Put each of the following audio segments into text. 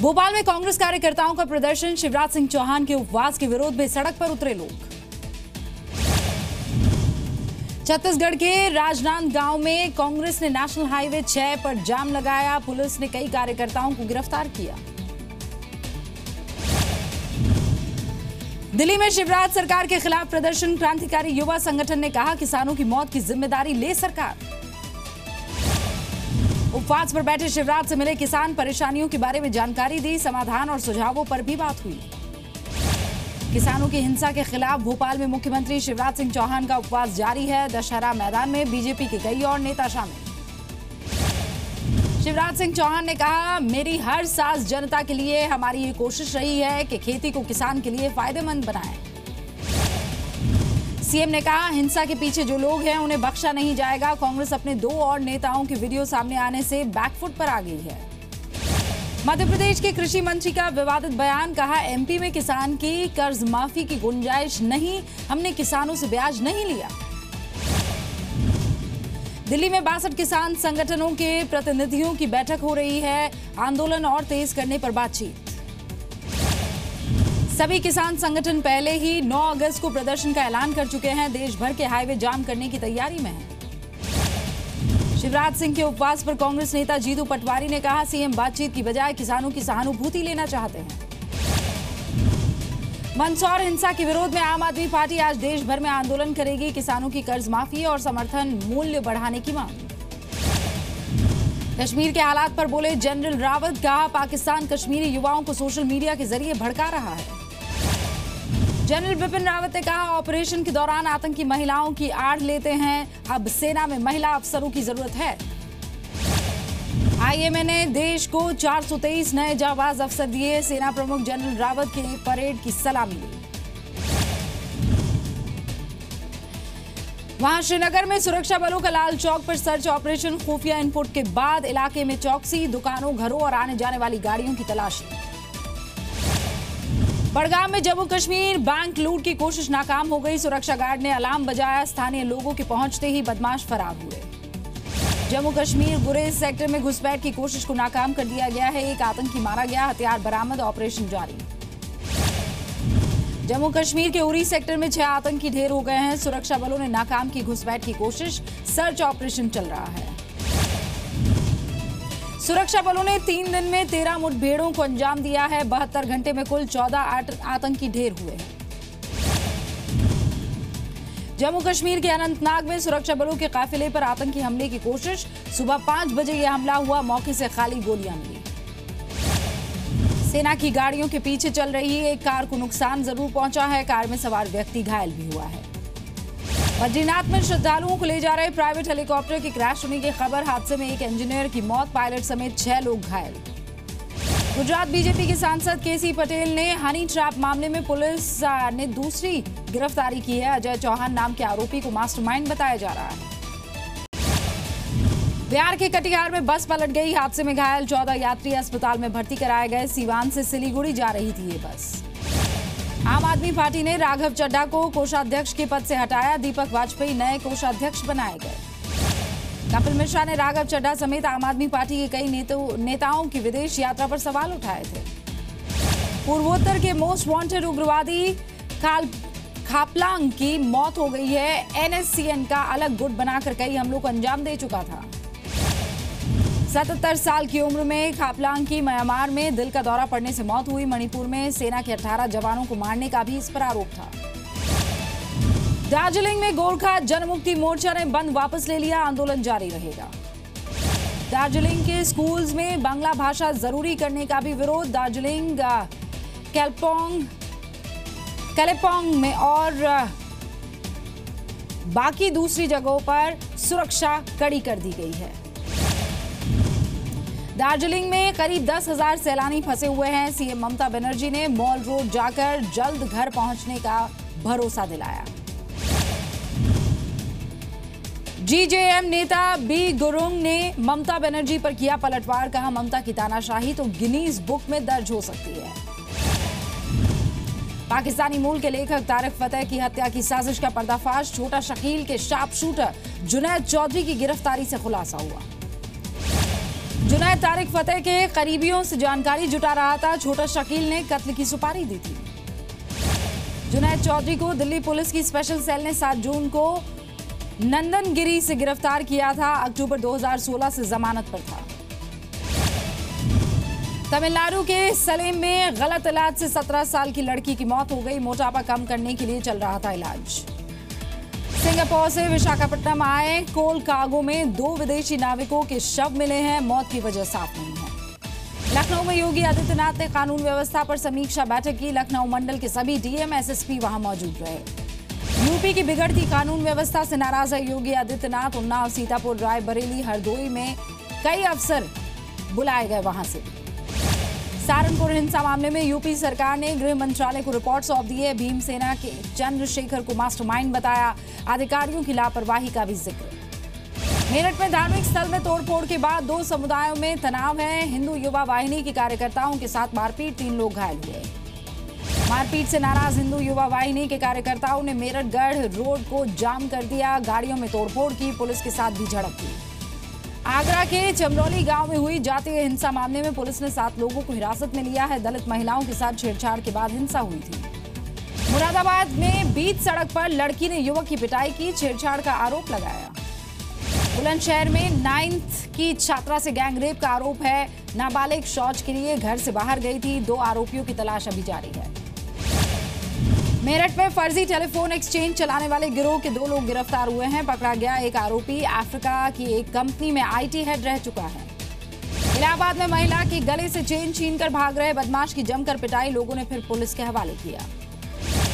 भोपाल में कांग्रेस कार्यकर्ताओं का प्रदर्शन, शिवराज सिंह चौहान के उपवास के विरोध में सड़क पर उतरे लोग। छत्तीसगढ़ के राजनांदगांव में कांग्रेस ने नेशनल हाईवे 6 पर जाम लगाया, पुलिस ने कई कार्यकर्ताओं को गिरफ्तार किया। दिल्ली में शिवराज सरकार के खिलाफ प्रदर्शन, क्रांतिकारी युवा संगठन ने कहा किसानों की मौत की जिम्मेदारी ले सरकार। उपवास पर बैठे शिवराज से मिले किसान, परेशानियों के बारे में जानकारी दी, समाधान और सुझावों पर भी बात हुई। किसानों की हिंसा के खिलाफ भोपाल में मुख्यमंत्री शिवराज सिंह चौहान का उपवास जारी है। दशहरा मैदान में बीजेपी के कई और नेता शामिल। शिवराज सिंह चौहान ने कहा, मेरी हर सांस जनता के लिए, हमारी ये कोशिश रही है कि खेती को किसान के लिए फायदेमंद बनाएं। सीएम ने कहा, हिंसा के पीछे जो लोग हैं उन्हें बख्शा नहीं जाएगा। कांग्रेस अपने 2 और नेताओं की वीडियो सामने आने से बैकफुट पर आ गई है। मध्य प्रदेश के कृषि मंत्री का विवादित बयान, कहा एमपी में किसान की कर्ज माफी की गुंजाइश नहीं, हमने किसानों से ब्याज नहीं लिया। दिल्ली में 62 किसान संगठनों के प्रतिनिधियों की बैठक हो रही है, आंदोलन और तेज करने पर बातचीत। सभी किसान संगठन पहले ही 9 अगस्त को प्रदर्शन का ऐलान कर चुके हैं, देश भर के हाईवे जाम करने की तैयारी में है। शिवराज सिंह के उपवास पर कांग्रेस नेता जीतू पटवारी ने कहा, सीएम बातचीत की बजाय किसानों की सहानुभूति लेना चाहते हैं। मंदसौर हिंसा के विरोध में आम आदमी पार्टी आज देश भर में आंदोलन करेगी, किसानों की कर्ज माफी और समर्थन मूल्य बढ़ाने की मांग। कश्मीर के हालात पर बोले जनरल रावत, कहा पाकिस्तान कश्मीरी युवाओं को सोशल मीडिया के जरिए भड़का रहा है। जनरल बिपिन रावत ने कहा, ऑपरेशन के दौरान आतंकी महिलाओं की आड़ लेते हैं, अब सेना में महिला अफसरों की जरूरत है। आईएमए ने देश को 423 नए जाबाज अफसर दिए, सेना प्रमुख जनरल रावत की परेड की सलामी ली। वहां श्रीनगर में सुरक्षा बलों का लाल चौक पर सर्च ऑपरेशन, खुफिया इनपुट के बाद इलाके में चौकसी, दुकानों, घरों और आने जाने वाली गाड़ियों की तलाशी। बड़गाम में जम्मू कश्मीर बैंक लूट की कोशिश नाकाम हो गई, सुरक्षा गार्ड ने अलार्म बजाया, स्थानीय लोगों के पहुंचते ही बदमाश फरार हुए। जम्मू कश्मीर गुरेज सेक्टर में घुसपैठ की कोशिश को नाकाम कर दिया गया है, एक आतंकी मारा गया, हथियार बरामद, ऑपरेशन जारी। जम्मू कश्मीर के उरी सेक्टर में 6 आतंकी ढेर हो गए हैं, सुरक्षा बलों ने नाकाम की घुसपैठ की कोशिश, सर्च ऑपरेशन चल रहा है। सुरक्षा बलों ने 3 दिन में 13 मुठभेड़ों को अंजाम दिया है, 72 घंटे में कुल 14 आतंकी ढेर हुए हैं। जम्मू कश्मीर के अनंतनाग में सुरक्षा बलों के काफिले पर आतंकी हमले की कोशिश, सुबह 5 बजे यह हमला हुआ, मौके से खाली गोलियां मिली। सेना की गाड़ियों के पीछे चल रही एक कार को नुकसान जरूर पहुंचा है, कार में सवार व्यक्ति घायल भी हुआ है। बद्रीनाथ में श्रद्धालुओं को ले जा रहे प्राइवेट हेलीकॉप्टर की क्रैश होने की खबर, हादसे में एक इंजीनियर की मौत, पायलट समेत 6 लोग घायल। गुजरात बीजेपी के सांसद केसी पटेल ने हनी ट्रैप मामले में पुलिस ने दूसरी गिरफ्तारी की है, अजय चौहान नाम के आरोपी को मास्टरमाइंड बताया जा रहा है। बिहार के कटिहार में बस पलट गई, हादसे में घायल 14 यात्री अस्पताल में भर्ती कराए गए, सीवान से सिलीगुड़ी जा रही थी ये बस। आम आदमी पार्टी ने राघव चड्ढा को कोषाध्यक्ष के पद से हटाया, दीपक वाजपेयी नए कोषाध्यक्ष बनाए गए। कपिल मिश्रा ने राघव चड्ढा समेत आम आदमी पार्टी के कई नेताओं की विदेश यात्रा पर सवाल उठाए थे। पूर्वोत्तर के मोस्ट वांटेड उग्रवादी खापलांग की मौत हो गई है, एनएससीएन का अलग गुट बनाकर कई हमलों को अंजाम दे चुका था। 77 साल की उम्र में खापलांग की म्यांमार में दिल का दौरा पड़ने से मौत हुई। मणिपुर में सेना के 18 जवानों को मारने का भी इस पर आरोप था। दार्जिलिंग में गोरखा जनमुक्ति मोर्चा ने बंद वापस ले लिया, आंदोलन जारी रहेगा। दार्जिलिंग के स्कूल्स में बांग्ला भाषा जरूरी करने का भी विरोध, दार्जिलिंग कालिम्पोंग में और बाकी दूसरी जगहों पर सुरक्षा कड़ी कर दी गई है। दार्जिलिंग में करीब 10,000 सैलानी फंसे हुए हैं, सीएम ममता बनर्जी ने मॉल रोड जाकर जल्द घर पहुंचने का भरोसा दिलाया। जीजेएम नेता बी गुरुंग ने ममता बनर्जी पर किया पलटवार, कहा ममता की तानाशाही तो गिनीज बुक में दर्ज हो सकती है। पाकिस्तानी मूल के लेखक तारिक फतेह की हत्या की साजिश का पर्दाफाश, छोटा शकील के शार्प शूटर जुनैद चौधरी की गिरफ्तारी से खुलासा हुआ। जुनैद तारिक फतेह के करीबियों से जानकारी जुटा रहा था। छोटा शकील ने कत्ल की सुपारी दी थी। जुनैद चौधरी को दिल्ली पुलिस की स्पेशल सेल ने 7 जून को नंदनगिरी से गिरफ्तार किया था। अक्टूबर 2016 से जमानत पर था। तमिलनाडु के सलेम में गलत इलाज से 17 साल की लड़की की मौत हो गई। मोटापा कम करने के लिए चल रहा था इलाज। सिंगापुर से विशाखापट्टनम आए कोल कार्गो में 2 विदेशी नाविकों के शव मिले हैं। मौत की वजह साफ नहीं है। लखनऊ में योगी आदित्यनाथ ने कानून व्यवस्था पर समीक्षा बैठक की। लखनऊ मंडल के सभी डीएम एसएसपी वहां मौजूद रहे। यूपी की बिगड़ती कानून व्यवस्था से नाराज है योगी आदित्यनाथ। उन्नाव, सीतापुर, रायबरेली, हरदोई में कई अफसर बुलाए गए वहां से। सहारनपुर हिंसा मामले में यूपी सरकार ने गृह मंत्रालय को रिपोर्ट सौंप दी है। भीमसेना के चंद्रशेखर को मास्टरमाइंड बताया। अधिकारियों की लापरवाही का भी जिक्र। मेरठ में धार्मिक स्थल में तोड़फोड़ के बाद 2 समुदायों में तनाव है। हिंदू युवा वाहिनी के कार्यकर्ताओं के साथ मारपीट, 3 लोग घायल हुए। मारपीट से नाराज हिंदू युवा वाहिनी के कार्यकर्ताओं ने मेरठ गढ़ रोड को जाम कर दिया। गाड़ियों में तोड़फोड़ की, पुलिस के साथ भी झड़प की। आगरा के चमरौली गांव में हुई जातीय हिंसा मामले में पुलिस ने 7 लोगों को हिरासत में लिया है। दलित महिलाओं के साथ छेड़छाड़ के बाद हिंसा हुई थी। मुरादाबाद में बीच सड़क पर लड़की ने युवक की पिटाई की, छेड़छाड़ का आरोप लगाया। बुलंदशहर में 9th की छात्रा से गैंगरेप का आरोप है। नाबालिग शौच के लिए घर से बाहर गई थी। 2 आरोपियों की तलाश अभी जारी है। मेरठ में फर्जी टेलीफोन एक्सचेंज चलाने वाले गिरोह के 2 लोग गिरफ्तार हुए हैं। पकड़ा गया एक आरोपी अफ्रीका की एक कंपनी में आईटी हेड रह चुका है। इलाहाबाद में महिला की गले से चेन छीनकर भाग रहे बदमाश की जमकर पिटाई, लोगों ने फिर पुलिस के हवाले किया।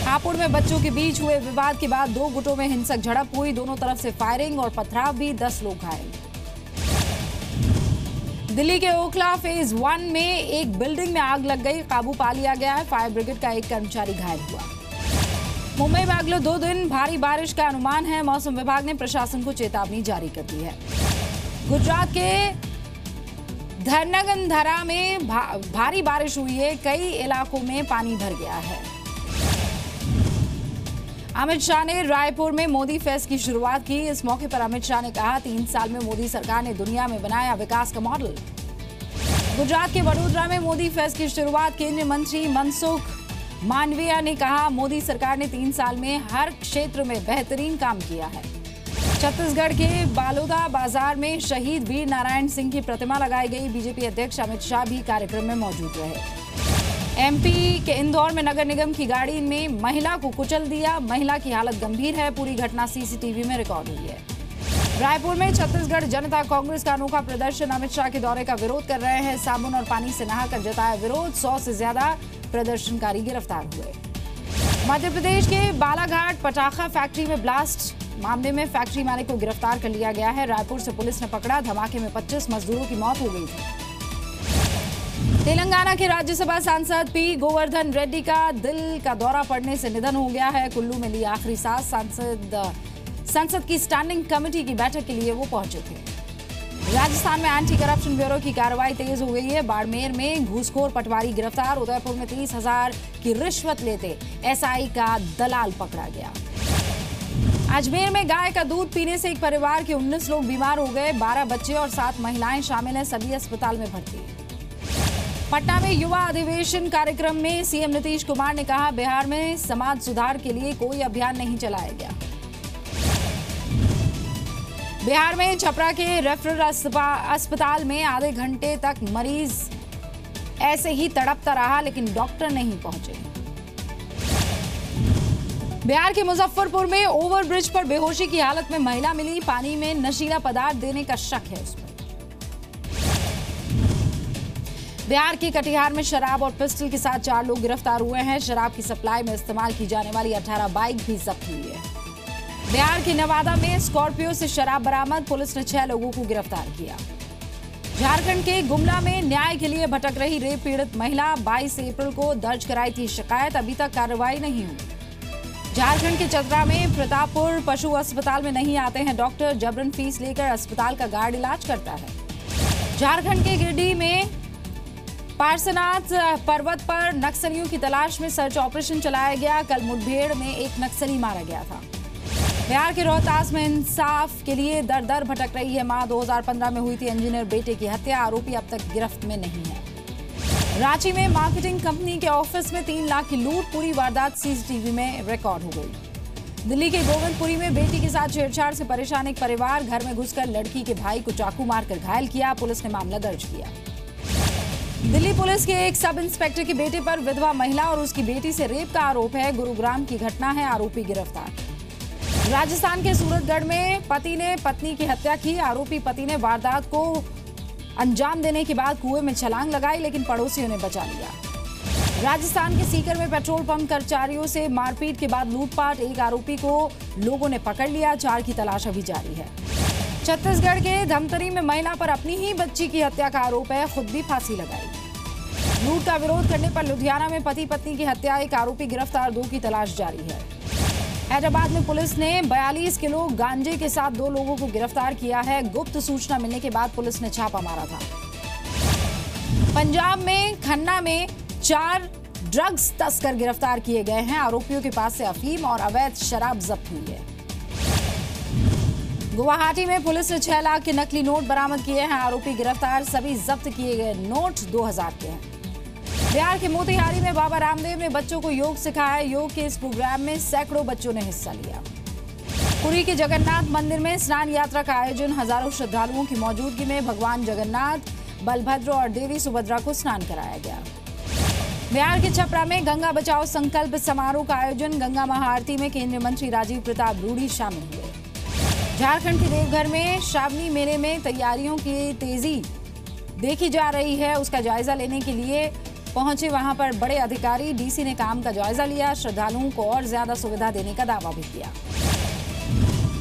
हापुड़ में बच्चों के बीच हुए विवाद के बाद 2 गुटों में हिंसक झड़प हुई। दोनों तरफ से फायरिंग और पथराव भी, 10 लोग घायल। दिल्ली के ओखला फेज 1 में एक बिल्डिंग में आग लग गई, काबू पा लिया गया है। फायर ब्रिगेड का एक कर्मचारी घायल हुआ। मुंबई में अगले 2 दिन भारी बारिश का अनुमान है। मौसम विभाग ने प्रशासन को चेतावनी जारी कर दी है। गुजरात के धरनागंधरा में भारी बारिश हुई है। कई इलाकों में पानी भर गया है। अमित शाह ने रायपुर में मोदी फेस्ट की शुरुआत की। इस मौके पर अमित शाह ने कहा, 3 साल में मोदी सरकार ने दुनिया में बनाया विकास का मॉडल। गुजरात के वडोदरा में मोदी फेस्ट की शुरुआत केंद्रीय मंत्री मनसुख मांडविया ने कहा, मोदी सरकार ने 3 साल में हर क्षेत्र में बेहतरीन काम किया है। छत्तीसगढ़ के बालोदा बाजार में शहीद वीर नारायण सिंह की प्रतिमा लगाई गई। बीजेपी अध्यक्ष अमित शाह भी कार्यक्रम में मौजूद रहे। एमपी के इंदौर में नगर निगम की गाड़ी में महिला को कुचल दिया। महिला की हालत गंभीर है। पूरी घटना सीसीटीवी में रिकॉर्ड हुई है। रायपुर में छत्तीसगढ़ जनता कांग्रेस का अनोखा प्रदर्शन। अमित शाह के दौरे का विरोध कर रहे हैं। साबुन और पानी से नहाकर जताया विरोध। 100 से ज्यादा प्रदर्शनकारी गिरफ्तार हुए। मध्य प्रदेश के बालाघाट पटाखा फैक्ट्री में ब्लास्ट मामले में फैक्ट्री मालिक को गिरफ्तार कर लिया गया है। रायपुर से पुलिस ने पकड़ा। धमाके में 25 मजदूरों की मौत हो गई थी। तेलंगाना के राज्यसभा सांसद पी गोवर्धन रेड्डी का दिल का दौरा पड़ने से निधन हो गया है। कुल्लू में ली आखिरी सांस। संसद की स्टैंडिंग कमेटी की बैठक के लिए वो पहुंचे थे। राजस्थान में एंटी करप्शन ब्यूरो की कार्रवाई तेज हो गई है। बाड़मेर में घूसखोर पटवारी गिरफ्तार। उदयपुर में 30,000 की रिश्वत लेते एसआई का दलाल पकड़ा गया। अजमेर में गाय का दूध पीने से एक परिवार के 19 लोग बीमार हो गए। 12 बच्चे और 7 महिलाएं शामिल हैं। सभी अस्पताल में भर्ती। पटना में युवा अधिवेशन कार्यक्रम में सीएम नीतीश कुमार ने कहा, बिहार में समाज सुधार के लिए कोई अभियान नहीं चलाया गया। बिहार में छपरा के रेफरल अस्पताल में आधे घंटे तक मरीज ऐसे ही तड़पता रहा, लेकिन डॉक्टर नहीं पहुंचे। बिहार के मुजफ्फरपुर में ओवरब्रिज पर बेहोशी की हालत में महिला मिली। पानी में नशीला पदार्थ देने का शक है उसमें। बिहार के कटिहार में शराब और पिस्टल के साथ 4 लोग गिरफ्तार हुए हैं। शराब की सप्लाई में इस्तेमाल की जाने वाली 18 बाइक भी जब्त हुई है। बिहार के नवादा में स्कॉर्पियो से शराब बरामद। पुलिस ने 6 लोगों को गिरफ्तार किया। झारखंड के गुमला में न्याय के लिए भटक रही रेप पीड़ित महिला 22 अप्रैल को दर्ज कराई थी शिकायत। अभी तक कार्रवाई नहीं हुई। झारखंड के चतरा में प्रतापपुर पशु अस्पताल में नहीं आते हैं डॉक्टर। जबरन फीस लेकर अस्पताल का गार्ड इलाज करता है। झारखंड के गिरिडीह में पार्श्वनाथ पर्वत पर नक्सलियों की तलाश में सर्च ऑपरेशन चलाया गया। कल मुठभेड़ में एक नक्सली मारा गया था। बिहार के रोहतास में इंसाफ के लिए दर दर भटक रही है मां। 2015 में हुई थी इंजीनियर बेटे की हत्या, आरोपी अब तक गिरफ्त में नहीं है। रांची में मार्केटिंग कंपनी के ऑफिस में 3 लाख की लूट, पूरी वारदात सीसीटीवी में रिकॉर्ड हो गई। दिल्ली के गोविंदपुरी में बेटी के साथ छेड़छाड़ से परेशान एक परिवार, घर में घुसकर लड़की के भाई को चाकू मारकर घायल किया, पुलिस ने मामला दर्ज किया। दिल्ली पुलिस के एक सब इंस्पेक्टर के बेटे पर विधवा महिला और उसकी बेटी से रेप का आरोप है। गुरुग्राम की घटना है, आरोपी गिरफ्तार। राजस्थान के सूरतगढ़ में पति ने पत्नी की हत्या की, आरोपी पति ने वारदात को अंजाम देने के बाद कुएं में छलांग लगाई, लेकिन पड़ोसियों ने बचा लिया। राजस्थान के सीकर में पेट्रोल पंप कर्मचारियों से मारपीट के बाद लूटपाट, एक आरोपी को लोगों ने पकड़ लिया, 4 की तलाश अभी जारी है। छत्तीसगढ़ के धमतरी में महिला पर अपनी ही बच्ची की हत्या का आरोप है, खुद भी फांसी लगाई। लूट का विरोध करने पर लुधियाना में पति पत्नी की हत्या, एक आरोपी गिरफ्तार, 2 की तलाश जारी है। हैदराबाद में पुलिस ने 42 किलो गांजे के साथ 2 लोगों को गिरफ्तार किया है। गुप्त सूचना मिलने के बाद पुलिस ने छापा मारा था। पंजाब में खन्ना में 4 ड्रग्स तस्कर गिरफ्तार किए गए हैं, आरोपियों के पास से अफीम और अवैध शराब जब्त हुई है। गुवाहाटी में पुलिस ने 6 लाख के नकली नोट बरामद किए हैं, आरोपी गिरफ्तार, सभी जब्त किए गए नोट 2000 के हैं। बिहार के मोतिहारी में बाबा रामदेव ने बच्चों को योग सिखाया, योग के इस प्रोग्राम में सैकड़ों बच्चों ने हिस्सा लिया। पुरी के जगन्नाथ मंदिर में स्नान यात्रा का आयोजन, हजारों श्रद्धालुओं की मौजूदगी में भगवान जगन्नाथ, बलभद्र और देवी सुभद्रा को स्नान कराया गया। बिहार के छपरा में गंगा बचाओ संकल्प समारोह का आयोजन, गंगा महाआरती में केंद्रीय मंत्री राजीव प्रताप रूडी शामिल हुए। झारखंड के देवघर में श्रावणी मेले में तैयारियों की तेजी देखी जा रही है, उसका जायजा लेने के लिए पहुंचे वहां पर बड़े अधिकारी, डीसी ने काम का जायजा लिया, श्रद्धालुओं को और ज्यादा सुविधा देने का दावा भी किया।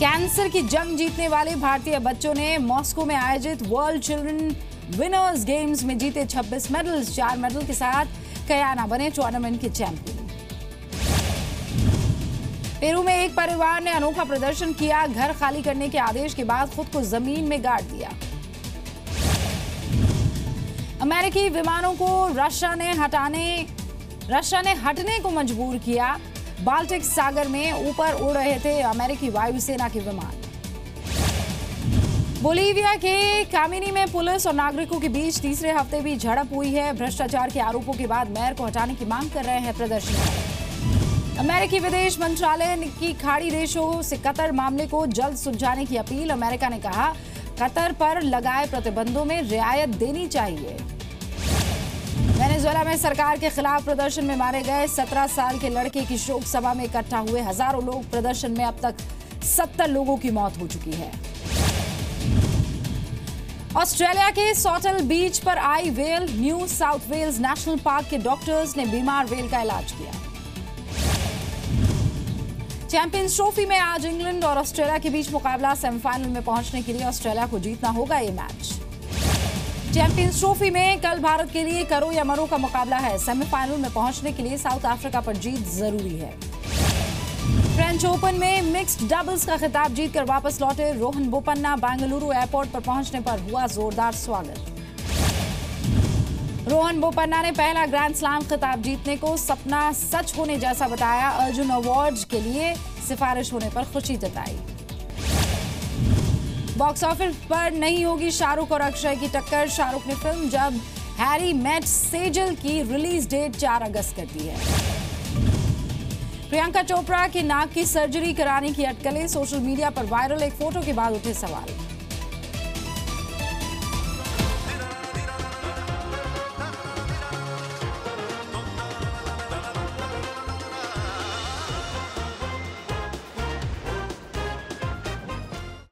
कैंसर की जंग जीतने वाले भारतीय बच्चों ने मॉस्को में आयोजित वर्ल्ड चिल्ड्रन विनर्स गेम्स में जीते 26 मेडल्स, 4 मेडल के साथ कयाना बने टूर्नामेंट के चैंपियन। पेरू में एक परिवार ने अनोखा प्रदर्शन किया, घर खाली करने के आदेश के बाद खुद को जमीन में गाड़ दिया। अमेरिकी विमानों को रशिया ने हटने को मजबूर किया। बाल्टिक सागर में ऊपर उड़ रहे थे अमेरिकी वायुसेना के विमान। बोलीविया के कामिनी में पुलिस और नागरिकों के बीच तीसरे हफ्ते भी झड़प हुई है। भ्रष्टाचार के आरोपों के बाद मेयर को हटाने की मांग कर रहे हैं प्रदर्शनकारी। अमेरिकी विदेश मंत्रालय की खाड़ी देशों से कतर मामले को जल्द सुलझाने की अपील। अमेरिका ने कहा कतर पर लगाए प्रतिबंधों में रियायत देनी चाहिए। वेनेजुएला में सरकार के खिलाफ प्रदर्शन में मारे गए 17 साल के लड़के की शोक सभा में इकट्ठा हुए हजारों लोग। प्रदर्शन में अब तक 70 लोगों की मौत हो चुकी है। ऑस्ट्रेलिया के सॉटल बीच पर आई whale, New South Wales National Park के डॉक्टर्स ने बीमार वेल का इलाज किया। चैंपियंस ट्रॉफी में आज इंग्लैंड और ऑस्ट्रेलिया के बीच मुकाबला, सेमीफाइनल में पहुंचने के लिए ऑस्ट्रेलिया को जीतना होगा ये मैच। चैंपियंस ट्रॉफी में कल भारत के लिए करो या मरो का मुकाबला है, सेमीफाइनल में पहुंचने के लिए साउथ अफ्रीका पर जीत जरूरी है। फ्रेंच ओपन में मिक्स्ड डबल्स का खिताब जीतकर वापस लौटे रोहन बोपन्ना, बेंगलुरु एयरपोर्ट पर पहुंचने पर हुआ जोरदार स्वागत। रोहन बोपन्ना ने पहला ग्रैंड स्लैम खिताब जीतने को सपना सच होने जैसा बताया। अर्जुन अवार्ड के लिए सिफारिश होने पर खुशी जताई। बॉक्स ऑफिस पर नहीं होगी शाहरुख और अक्षय की टक्कर, शाहरुख ने फिल्म जब हैरी मेट सेजल की रिलीज डेट 4 अगस्त कर दी है। प्रियंका चोपड़ा के नाक की सर्जरी कराने की अटकलें, सोशल मीडिया पर वायरल एक फोटो के बाद उठे सवाल।